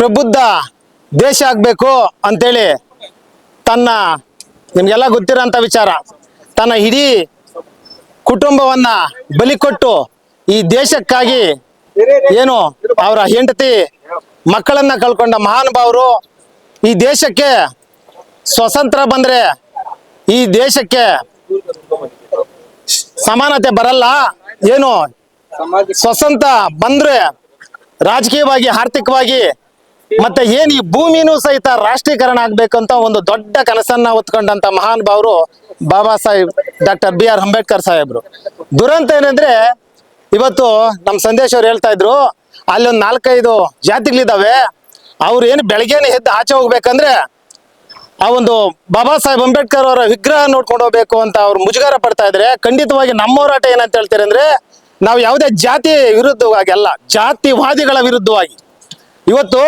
ಪ್ರಬುದ್ಧ ದೇಶ ಆಗಬೇಕು ಅಂತೇಳಿ ತನ್ನ ನಿಮಗೆಲ್ಲ ಗೊತ್ತಿರೋಂಥ ವಿಚಾರ ತನ್ನ ಇಡೀ ಕುಟುಂಬವನ್ನ ಬಲಿ ಕೊಟ್ಟು ಈ ದೇಶಕ್ಕಾಗಿ ಏನು ಅವರ ಹೆಂಡತಿ ಮಕ್ಕಳನ್ನ ಕಳ್ಕೊಂಡ ಮಹಾನುಭಾವರು ಈ ದೇಶಕ್ಕೆ ಸ್ವತಂತ್ರ ಬಂದ್ರೆ ಈ ದೇಶಕ್ಕೆ ಸಮಾನತೆ ಬರಲ್ಲ ಏನು ಸ್ವತಂತ್ರ ಬಂದ್ರೆ ರಾಜಕೀಯವಾಗಿ ಆರ್ಥಿಕವಾಗಿ ಮತ್ತೆ ಏನ್ ಈ ಭೂಮಿನೂ ಸಹಿತ ರಾಷ್ಟ್ರೀಕರಣ ಆಗ್ಬೇಕಂತ ಒಂದು ದೊಡ್ಡ ಕನಸನ್ನ ಹೊತ್ಕೊಂಡಂತ ಮಹಾನುಭಾವರು ಬಾಬಾ ಸಾಹೇಬ್ ಡಾಕ್ಟರ್ BR ಅಂಬೇಡ್ಕರ್ ಸಾಹೇಬ್ರು. ದುರಂತ ಏನಂದ್ರೆ ಇವತ್ತು ನಮ್ಮ ಸಂದೇಶ್ ಅವ್ರು ಹೇಳ್ತಾ ಇದ್ರು ಅಲ್ಲೊಂದು 4-5 ಜಾತಿಗಳಿದಾವೆ, ಅವ್ರು ಏನು ಬೆಳಗ್ಗೆನೆ ಎದ್ದು ಆಚೆ ಹೋಗ್ಬೇಕಂದ್ರೆ ಆ ಒಂದು ಬಾಬಾ ಸಾಹೇಬ್ ಅಂಬೇಡ್ಕರ್ ಅವರ ವಿಗ್ರಹ ನೋಡ್ಕೊಂಡು ಹೋಗ್ಬೇಕು ಅಂತ ಅವ್ರು ಮುಜುಗರ ಪಡ್ತಾ ಇದ್ರೆ, ಖಂಡಿತವಾಗಿ ನಮ್ಮ ಹೋರಾಟ ಏನಂತ ಹೇಳ್ತಾರೆ ಅಂದ್ರೆ ನಾವು ಯಾವುದೇ ಜಾತಿ ವಿರುದ್ಧವಾಗಿ ಅಲ್ಲ, ಜಾತಿವಾದಿಗಳ ವಿರುದ್ಧವಾಗಿ ಇವತ್ತು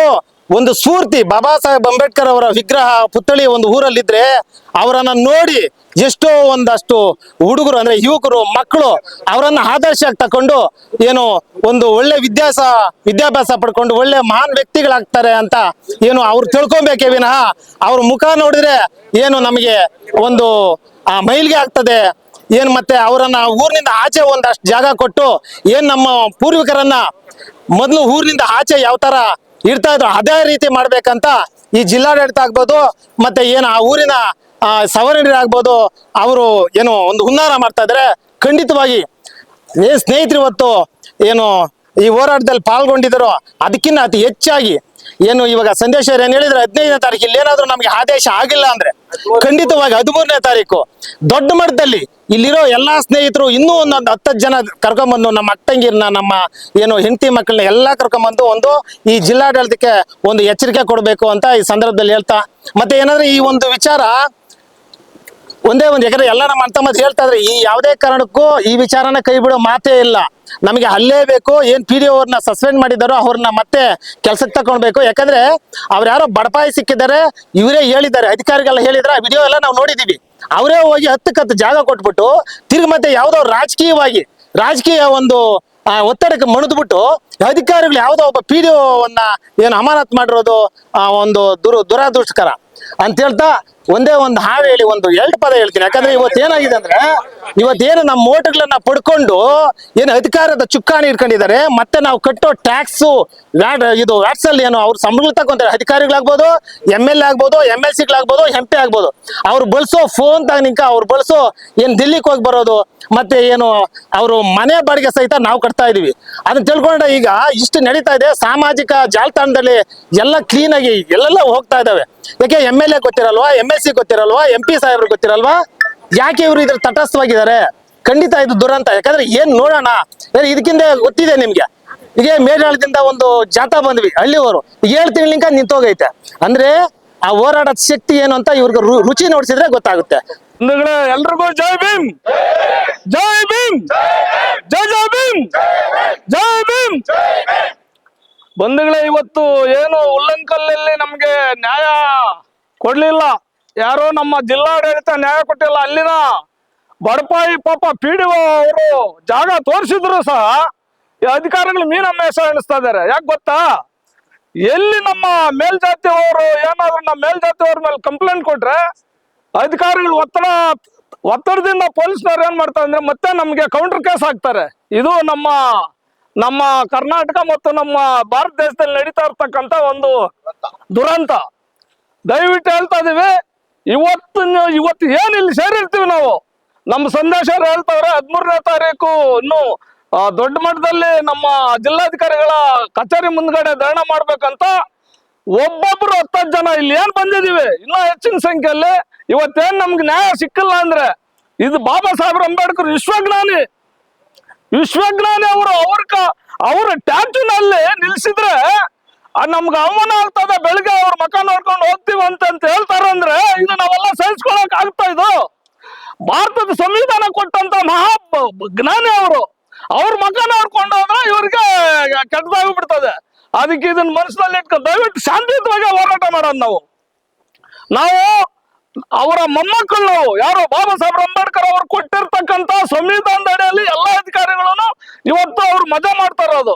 ಒಂದು ಸ್ಫೂರ್ತಿ ಬಾಬಾ ಸಾಹೇಬ್ ಅಂಬೇಡ್ಕರ್ ಅವರ ವಿಗ್ರಹ ಪುತ್ಥಳಿ ಒಂದು ಊರಲ್ಲಿದ್ರೆ ಅವರನ್ನ ನೋಡಿ ಎಷ್ಟೋ ಒಂದಷ್ಟು ಹುಡುಗರು ಅಂದ್ರೆ ಯುವಕರು ಮಕ್ಕಳು ಅವರನ್ನ ಆದರ್ಶಕ್ಕೆ ತಕೊಂಡು ಏನು ಒಂದು ಒಳ್ಳೆ ವಿದ್ಯಾಭ್ಯಾಸ ಪಡ್ಕೊಂಡು ಒಳ್ಳೆ ಮಹಾನ್ ವ್ಯಕ್ತಿಗಳಾಗ್ತಾರೆ ಅಂತ ಏನು ಅವ್ರು ತಿಳ್ಕೊಬೇಕೇ ವಿನಃ ಅವ್ರ ಮುಖ ನೋಡಿದ್ರೆ ಏನು ನಮಗೆ ಒಂದು ಮೈಲಿಗೆ ಆಗ್ತದೆ ಏನ್ ಮತ್ತೆ ಅವರನ್ನ ಊರಿನಿಂದ ಆಚೆ ಒಂದಷ್ಟು ಜಾಗ ಕೊಟ್ಟು ಏನ್ ನಮ್ಮ ಪೂರ್ವಿಕರನ್ನ ಮೊದಲು ಊರಿನಿಂದ ಆಚೆ ಯಾವ ತರ ಇರ್ತಾ ಇದ್ರು ಅದೇ ರೀತಿ ಮಾಡ್ಬೇಕಂತ ಈ ಜಿಲ್ಲಾಡಳಿತ ಆಗ್ಬೋದು ಮತ್ತೆ ಏನು ಆ ಊರಿನ ಸವರ್ಣರಾಗ್ಬೋದು ಅವರು ಏನು ಒಂದು ಹುನ್ನಾರ ಮಾಡ್ತಾ ಇದ್ರೆ ಖಂಡಿತವಾಗಿ ಸ್ನೇಹಿತರು ಇವತ್ತು ಏನು ಈ ಹೋರಾಟದಲ್ಲಿ ಪಾಲ್ಗೊಂಡಿದ್ದಾರೋ ಅದಕ್ಕಿಂತ ಅತಿ ಹೆಚ್ಚಾಗಿ ಏನು ಇವಾಗ ಸಂದೇಶ ಏನ್ ಹೇಳಿದ್ರೆ 15ನೇ ತಾರೀಕು ಇಲ್ಲಿ ಏನಾದ್ರು ನಮ್ಗೆ ಆದೇಶ ಆಗಿಲ್ಲ ಅಂದ್ರೆ ಖಂಡಿತವಾಗಿ 13ನೇ ತಾರೀಕು ದೊಡ್ಡ ಮಟ್ಟದಲ್ಲಿ ಇಲ್ಲಿರೋ ಎಲ್ಲಾ ಸ್ನೇಹಿತರು ಇನ್ನೂ ಒಂದೊಂದು 10 ಜನ ಕರ್ಕೊಂಡ್ಬಂದು ನಮ್ಮ ಅಕ್ಕಂಗಿರ್ನ ನಮ್ಮ ಏನು ಹೆಂಡತಿ ಮಕ್ಕಳನ್ನ ಎಲ್ಲಾ ಕರ್ಕೊಂಡ್ಬಂದು ಒಂದು ಈ ಜಿಲ್ಲಾಡಳಿತಕ್ಕೆ ಒಂದು ಎಚ್ಚರಿಕೆ ಕೊಡಬೇಕು ಅಂತ ಈ ಸಂದರ್ಭದಲ್ಲಿ ಹೇಳ್ತಾ ಮತ್ತೆ ಏನಾದ್ರೆ ಈ ಒಂದು ವಿಚಾರ ಒಂದೇ ಒಂದು ಯಾಕಂದ್ರೆ ಎಲ್ಲ ನಮ್ಮ ಅಂತ ಮತ್ತೆ ಹೇಳ್ತಾ ಇದ್ರೆ ಈ ಯಾವುದೇ ಕಾರಣಕ್ಕೂ ಈ ವಿಚಾರನ ಕೈ ಬಿಡೋ ಮಾತೇ ಇಲ್ಲ, ನಮಗೆ ಅಲ್ಲೇ ಬೇಕು. ಏನ್ PDO ಅವ್ರನ್ನ ಸಸ್ಪೆಂಡ್ ಮಾಡಿದಾರೋ ಅವ್ರನ್ನ ಮತ್ತೆ ಕೆಲ್ಸಕ್ಕೆ ತಗೊಳ್ಬೇಕು. ಯಾಕಂದ್ರೆ ಅವ್ರು ಯಾರೋ ಬಡಪಾಯಿ ಸಿಕ್ಕಿದ್ದಾರೆ, ಇವರೇ ಹೇಳಿದ್ದಾರೆ, ಅಧಿಕಾರಿಗೆಲ್ಲ ಹೇಳಿದ್ರೆ ಆ ವಿಡಿಯೋ ಎಲ್ಲ ನಾವು ನೋಡಿದೀವಿ. ಅವರೇ ಹೋಗಿ 10 ಜಾಗ ಕೊಟ್ಬಿಟ್ಟು ತಿರ್ಗಿ ಮತ್ತೆ ಯಾವ್ದೋ ರಾಜಕೀಯ ಒಂದು ಒತ್ತಡಕ್ಕೆ ಮಣಿದ್ಬಿಟ್ಟು ಅಧಿಕಾರಿಗಳು ಯಾವ್ದೋ ಒಬ್ಬ PDO ಏನು ಅಮಾನತ್ ಮಾಡಿರೋದು ಒಂದು ದುರಾದೃಷ್ಟಕರ ಅಂತ ಹೇಳ್ತಾ ಒಂದೇ ಒಂದು ಹಾಡು ಹೇಳಿ ಒಂದು 2 ಪದ ಹೇಳ್ತೀನಿ. ಯಾಕಂದ್ರೆ ಇವತ್ತೇನಾಗಿದೆ ಅಂದ್ರೆ ಇವತ್ತೇನು ನಮ್ಮ ಓಟ್ಗಳನ್ನ ಪಡ್ಕೊಂಡು ಏನು ಅಧಿಕಾರದ ಚುಕ್ಕಾಣಿ ಇಟ್ಕೊಂಡಿದ್ದಾರೆ, ಮತ್ತೆ ನಾವು ಕಟ್ಟೋ ಟ್ಯಾಕ್ಸು ಇದು ವ್ಯಾಟ್ಸ್ ಅಲ್ಲಿ ಏನು ಅವ್ರು ಸಂಬಳ ತಗೊಂತಾರೆ, ಅಧಿಕಾರಿಗಳಾಗ್ಬೋದು, MLA ಆಗ್ಬೋದು, MLCಗಳಾಗ್ಬೋದು, MP ಆಗ್ಬೋದು, ಅವ್ರು ಬಳಸೋ ಫೋನ್ ತಗನಿಕ ಅವ್ರು ಬಳಸೋ ಏನ್ ದಿಲ್ಲಿಗೆ ಹೋಗಿ ಬರೋದು ಮತ್ತೆ ಏನು ಅವರು ಮನೆ ಬಾಡಿಗೆ ಸಹಿತ ನಾವು ಕಟ್ತಾ ಇದೀವಿ. ಅದನ್ನ ತಿಳ್ಕೊಂಡ ಈಗ ಇಷ್ಟು ನಡೀತಾ ಇದೆ ಸಾಮಾಜಿಕ ಜಾಲತಾಣದಲ್ಲಿ ಎಲ್ಲ ಕ್ಲೀನ್ ಆಗಿ ಎಲ್ಲೆಲ್ಲ ಹೋಗ್ತಾ ಇದಾವೆ. ಯಾಕೆ MLA ಗೊತ್ತಿರಲ್ವಾ, MLC ಗೊತ್ತಿರಲ್ವಾ, MP ಸಾಹೇಬ್ರು ಗೊತ್ತಿರಲ್ವಾ, ಯಾಕೆ ಇವರು ಇದ್ರ ತಟಸ್ಥವಾಗಿದ್ದಾರೆ? ಖಂಡಿತ ಇದು ದುರಂತ. ಯಾಕಂದ್ರೆ ಏನ್ ನೋಡೋಣ ಇದಕ್ಕಿಂತ ಗೊತ್ತಿದೆ ನಿಮ್ಗೆ. ಈಗ ಮೇಲ್ನಾಳದಿಂದ ಒಂದು ಜಾಥಾ ಬಂದ್ವಿ ಹಳ್ಳಿಯವರು, 7 ತಿಂಗಳಿಂದ ನಿಂತೋಗೈತೆ ಅಂದ್ರೆ ಆ ಹೋರಾಟದ ಶಕ್ತಿ ಏನು ಅಂತ ಇವ್ರಿಗೆ ರುಚಿ ನೋಡ್ಸಿದ್ರೆ ಗೊತ್ತಾಗುತ್ತೆ. ಎಲ್ರಿಗೂ ಜೈ ಭೀಮ್, ಜೈ ಭೀಮ್, ಜೈ ಜೈ ಭೀಮ್, ಜೈ ಭೀಮ್. ಬಂಧುಗಳೇ, ಇವತ್ತು ಏನು ಉಲ್ಲಂಕಲ್ಲಲ್ಲಿ ನಮ್ಗೆ ನ್ಯಾಯ ಕೊಡ್ಲಿಲ್ಲ, ಯಾರೋ ನಮ್ಮ ಜಿಲ್ಲಾಡಳಿತ ನ್ಯಾಯ ಕೊಟ್ಟಿಲ್ಲ. ಅಲ್ಲಿನ ಬಡಪಾಯಿ ಪಾಪ PDO ಅವರು ಜಾಗ ತೋರಿಸಿದ್ರು ಸಹ ಈ ಅಧಿಕಾರಿಗಳು ಮೀನಮ್ಮ ಹೆಸರು ಎಣಿಸ್ತಾ ಇದಾರೆ. ಯಾಕೆ ಗೊತ್ತಾ, ಎಲ್ಲಿ ನಮ್ಮ ಮೇಲ್ಜಾತಿಯವರು ಏನಾದ್ರು ನಮ್ಮ ಮೇಲ್ಜಾತಿಯವ್ರ ಮೇಲೆ ಕಂಪ್ಲೇಂಟ್ ಕೊಟ್ರೆ ಅಧಿಕಾರಿಗಳು ಒತ್ತಡದಿಂದ ಪೊಲೀಸ್ನವ್ರು ಏನ್ ಮಾಡ್ತಾರೆ ಅಂದ್ರೆ ಮತ್ತೆ ನಮ್ಗೆ ಕೌಂಟರ್ ಕೇಸ್ ಹಾಕ್ತಾರೆ. ಇದು ನಮ್ಮ ಕರ್ನಾಟಕ ಮತ್ತು ನಮ್ಮ ಭಾರತ ದೇಶದಲ್ಲಿ ನಡೀತಾ ಇರ್ತಕ್ಕಂಥ ಒಂದು ದುರಂತ. ದಯವಿಟ್ಟು ಹೇಳ್ತಾ ಇದೀವಿ, ಇವತ್ತು ಏನ್ ಇಲ್ಲಿ ಸೇರಿರ್ತೀವಿ ನಾವು, ನಮ್ಮ ಸಂದೇಶ ಹೇಳ್ತಾವ್ರೆ 13ನೇ ತಾರೀಕು ಇನ್ನು ದೊಡ್ಡ ಮಟ್ಟದಲ್ಲಿ ನಮ್ಮ ಜಿಲ್ಲಾಧಿಕಾರಿಗಳ ಕಚೇರಿ ಮುಂದ್ಗಡೆ ಧರಣಿ ಮಾಡ್ಬೇಕಂತ ಒಬ್ಬೊಬ್ರು 10 ಜನ ಇಲ್ಲಿ ಏನ್ ಬಂದಿದೀವಿ, ಇನ್ನೂ ಹೆಚ್ಚಿನ ಸಂಖ್ಯೆಯಲ್ಲಿ. ಇವತ್ತೇನ್ ನಮ್ಗೆ ನ್ಯಾಯ ಸಿಕ್ಕಿಲ್ಲ ಅಂದ್ರೆ ಇದು ಬಾಬಾ ಸಾಹೇಬ್ ಅಂಬೇಡ್ಕರ್ ವಿಶ್ವಜ್ಞಾನಿ ಅವ್ರ ಟ್ಯಾಟೂನಲ್ಲಿ ನಿಲ್ಸಿದ್ರೆ ನಮ್ಗೆ ಅವಮಾನ ಆಗ್ತದೆ. ಬೆಳಿಗ್ಗೆ ಅವ್ರ ಮಕ ನೋಡ್ಕೊಂಡು ಹೋಗ್ತೀವಿ ಅಂತ ಹೇಳ್ತಾರ ಅಂದ್ರೆ ಇದು ನಾವೆಲ್ಲ ಸಹಿಸ್ಕೊಳಕ್ ಆಗ್ತಾ. ಇದು ಭಾರತದ ಸಂವಿಧಾನ ಕೊಟ್ಟಂತ ಜ್ಞಾನಿ ಅವ್ರ ಮಕ ನೋಡ್ಕೊಂಡು ಹೋದ್ರೆ ಇವ್ರಿಗೆ ಕೆಟ್ಟದಾಗಿ ಬಿಡ್ತದೆ. ಅದಕ್ಕೆ ಇದನ್ನ ಮನಸ್ಸಿನಲ್ಲಿ ಇಟ್ಕೊಂಡು ದಯವಿಟ್ಟು ಶಾಂತಿಯುತವಾಗಿ ಹೋರಾಟ ಮಾಡೋದು. ನಾವು ಅವರ ಮೊಮ್ಮಕ್ಕಳು ಯಾರು ಬಾಬಾ ಸಾಹೇಬ್ ಅಂಬೇಡ್ಕರ್ ಅವರು ಕೊಟ್ಟಿರ್ತಕ್ಕಂತ ಸಂವಿಧಾನದ ಅಡಿಯಲ್ಲಿ ಎಲ್ಲಾ ಅಧಿಕಾರಿಗಳನ್ನು ಇವತ್ತು ಅವ್ರು ಮಜಾ ಮಾಡ್ತಾ ಇರೋದು.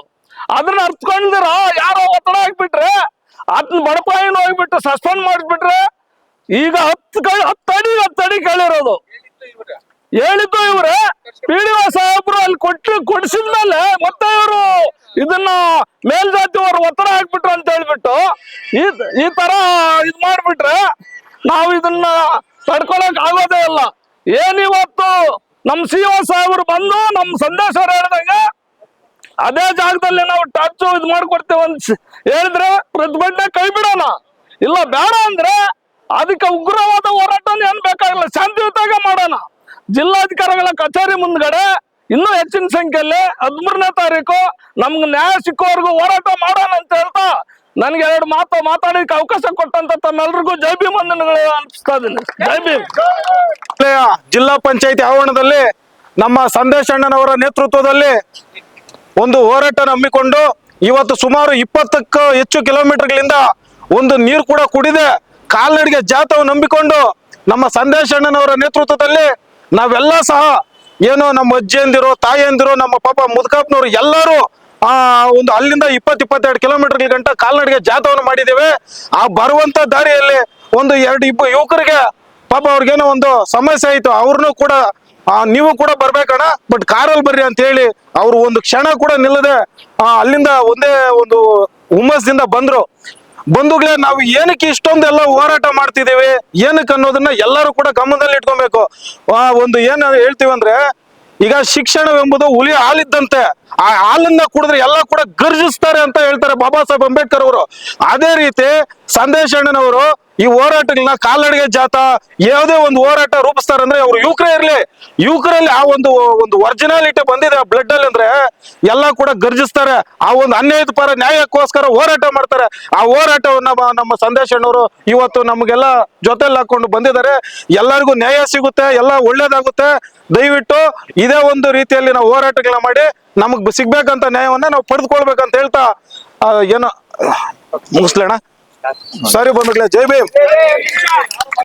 ಅದನ್ನ ಅರ್ಥಕೊಂಡಿರ ಯಾರೋ ಒತ್ತಡ ಹಾಕ್ಬಿಟ್ರೆ ಆತನ ಬಡಪಾಯಿನ ಹೋಗ್ಬಿಟ್ಟು ಸಸ್ಪೆಂಡ್ ಮಾಡಿಬಿಟ್ರೆ ಈಗ 10 ಅಡಿ ಕೇಳಿರೋದು ಹೇಳಿದ್ದು ಇವ್ರೆ PDO ಸಾಹೇಬ್ರು ಅಲ್ಲಿ ಕೊಡಿಸಿದ್ಮೇಲೆ ಮತ್ತೆ ಇವರು ಇದನ್ನ ಮೇಲ್ಜಾತಿಯವರು ಒತ್ತಡ ಹಾಕ್ಬಿಟ್ರು ಅಂತ ಹೇಳ್ಬಿಟ್ಟು ಈ ತರ ಇದ್ ಮಾಡ್ಬಿಟ್ರೆ ನಾವು ಇದನ್ನ ತಡ್ಕೊಳಕ್ ಆಗೋದೇ ಇಲ್ಲ. ಏನಿವತ್ತು ನಮ್ CO ಸಾಹೇಬ್ರು ಬಂದು ನಮ್ ಸಂದೇಶ ಹೇಳಿದಂಗೆ ಅದೇ ಜಾಗದಲ್ಲಿ ನಾವು ಟಚ್ ಇದು ಮಾಡ್ಕೊಡ್ತೇವೆ ಅಂತ ಹೇಳಿದ್ರೆ ಪ್ರತಿಭಟನೆ ಕೈ ಬಿಡೋಣ, ಇಲ್ಲ ಬೇಡ ಅಂದ್ರೆ ಅದಕ್ಕೆ ಉಗ್ರವಾದ ಹೋರಾಟ ಏನ್ ಬೇಕಾಗಿಲ್ಲ, ಶಾಂತಿಯುತವಾಗಿ ಮಾಡೋಣ. ಜಿಲ್ಲಾಧಿಕಾರಿಗಳ ಕಚೇರಿ ಮುಂದ್ಗಡೆ ಇನ್ನೂ ಹೆಚ್ಚಿನ ಸಂಖ್ಯೆಯಲ್ಲಿ 13ನೇ ತಾರೀಕು ನಮ್ಗೆ ನ್ಯಾಯ ಸಿಕ್ಕೋವರೆಗೂ ಹೋರಾಟ ಮಾಡೋಣ ಅಂತ ಹೇಳ್ತಾ ನನ್ಗೆ 2 ಮಾತು ಮಾತಾಡೋಕೆ ಅವಕಾಶ ಕೊಟ್ಟಂತ ತಮ್ಮೆಲ್ರಿಗೂ ಜೈ ಭೀಮ್ ವಂದನೆಗಳು ಅನ್ಸ್ತಾ ಇದೀನಿ. ಜೈ ಭೀಮ್. ಜಿಲ್ಲಾ ಪಂಚಾಯತಿ ಆವರಣದಲ್ಲಿ ನಮ್ಮ ಸಂದೇಶ್ ಅಣ್ಣನವರ ನೇತೃತ್ವದಲ್ಲಿ ಒಂದು ಹೋರಾಟ ಹಮ್ಮಿಕೊಂಡು ಇವತ್ತು ಸುಮಾರು 20ಕ್ಕೂ ಹೆಚ್ಚು ಕಿಲೋಮೀಟರ್ಗಳಿಂದ ಒಂದು ನೀರು ಕೂಡ ಕುಡಿದೆ ಕಾಲ್ನಡಿಗೆ ಜಾಥವನ್ನು ನಂಬಿಕೊಂಡು ನಮ್ಮ ಸಂದೇಶ್ ಅಣ್ಣನವರ ನೇತೃತ್ವದಲ್ಲಿ ನಾವೆಲ್ಲ ಸಹ ಏನೋ ನಮ್ಮ ಅಜ್ಜಿಯಂದಿರು ತಾಯಿಯಂದಿರು ನಮ್ಮ ಪಾಪ ಮುದ್ಕಪ್ಪನವರು ಎಲ್ಲರೂ ಒಂದು ಅಲ್ಲಿಂದ 22 ಕಿಲೋಮೀಟರ್ ಗಂಟ ಕಾಲ್ನಡಿಗೆ ಜಾಥವನ್ನು ಮಾಡಿದ್ದೇವೆ. ಆ ಬರುವಂತ ದಾರಿಯಲ್ಲಿ ಒಂದು 2 ಯುವಕರಿಗೆ ಪಾಪ ಅವ್ರಿಗೇನೋ ಒಂದು ಸಮಸ್ಯೆ ಆಯ್ತು, ಅವ್ರನ್ನೂ ಕೂಡ ನೀವು ಕೂಡ ಬರ್ಬೇಕಣ್ಣ ಬಟ್ ಕಾರಲ್ಲಿ ಬರ್ರಿ ಅಂತ ಹೇಳಿ ಅವ್ರು ಒಂದು ಕ್ಷಣ ಕೂಡ ನಿಲ್ಲದೆ ಅಲ್ಲಿಂದ ಒಂದೇ ಒಂದು ಹುಮ್ಮಸ್ದಿಂದ ಬಂದ್ರು. ಬಂಧುಗಳೇ, ನಾವು ಏನಕ್ಕೆ ಇಷ್ಟೊಂದೆಲ್ಲ ಹೋರಾಟ ಮಾಡ್ತಿದ್ದೀವಿ ಏನಕ್ಕೆ ಅನ್ನೋದನ್ನ ಎಲ್ಲರೂ ಕೂಡ ಗಮನದಲ್ಲಿ ಇಟ್ಕೊಬೇಕು. ಒಂದು ಏನು ಹೇಳ್ತೀವಿ ಅಂದ್ರೆ, ಈಗ ಶಿಕ್ಷಣವೆಂಬುದು ಹುಲಿ ಹಾಲಿದ್ದಂತೆ, ಆ ಹಾಲನ್ನ ಕುಡಿದ್ರೆ ಎಲ್ಲ ಕೂಡ ಗರ್ಜಿಸ್ತಾರೆ ಅಂತ ಹೇಳ್ತಾರೆ ಬಾಬಾ ಸಾಹೇಬ್ ಅಂಬೇಡ್ಕರ್ ಅವರು. ಅದೇ ರೀತಿ ಸಂದೇಶ್ ಅಣ್ಣನವರು ಈ ಹೋರಾಟಗಳನ್ನ ಕಾಲ್ನಡಿಗೆ ಜಾಥಾ ಯಾವುದೇ ಒಂದು ಹೋರಾಟ ರೂಪಿಸ್ತಾರೆ ಅಂದ್ರೆ ಅವ್ರು ಯುವಕರೇ ಇರ್ಲಿ, ಯುವಕರಲ್ಲಿ ಆ ಒಂದು ಒರಿಜಿನಾಲಿಟಿ ಬಂದಿದೆ ಬ್ಲಡ್ ಅಲ್ಲಿ ಅಂದ್ರೆ ಎಲ್ಲ ಕೂಡ ಗರ್ಜಿಸ್ತಾರೆ. ಆ ಒಂದು ಅನ್ಯಾಯದ ಪರ ನ್ಯಾಯಕ್ಕೋಸ್ಕರ ಹೋರಾಟ ಮಾಡ್ತಾರೆ. ಆ ಹೋರಾಟವನ್ನ ನಮ್ಮ ಸಂದೇಶ್ ಅಣ್ಣವರು ಇವತ್ತು ನಮಗೆಲ್ಲ ಜೊತೆಲಿ ಹಾಕೊಂಡು ಬಂದಿದ್ದಾರೆ. ಎಲ್ಲರಿಗೂ ನ್ಯಾಯ ಸಿಗುತ್ತೆ, ಎಲ್ಲ ಒಳ್ಳೇದಾಗುತ್ತೆ. ದಯವಿಟ್ಟು ಇದೇ ಒಂದು ರೀತಿಯಲ್ಲಿ ನಾವು ಹೋರಾಟಗಳನ್ನ ಮಾಡಿ ನಮಗ್ ಸಿಗ್ಬೇಕಂತ ನ್ಯಾಯವನ್ನ ನಾವು ಪಡೆದುಕೊಳ್ಬೇಕಂತ ಹೇಳ್ತಾ ಏನೋ ಮುಗಿಸ್ಲೇಣ. ಸರಿ ಬಂದ್ಬಿಡ್ಲೆ. ಜೈ ಭೀಮ್.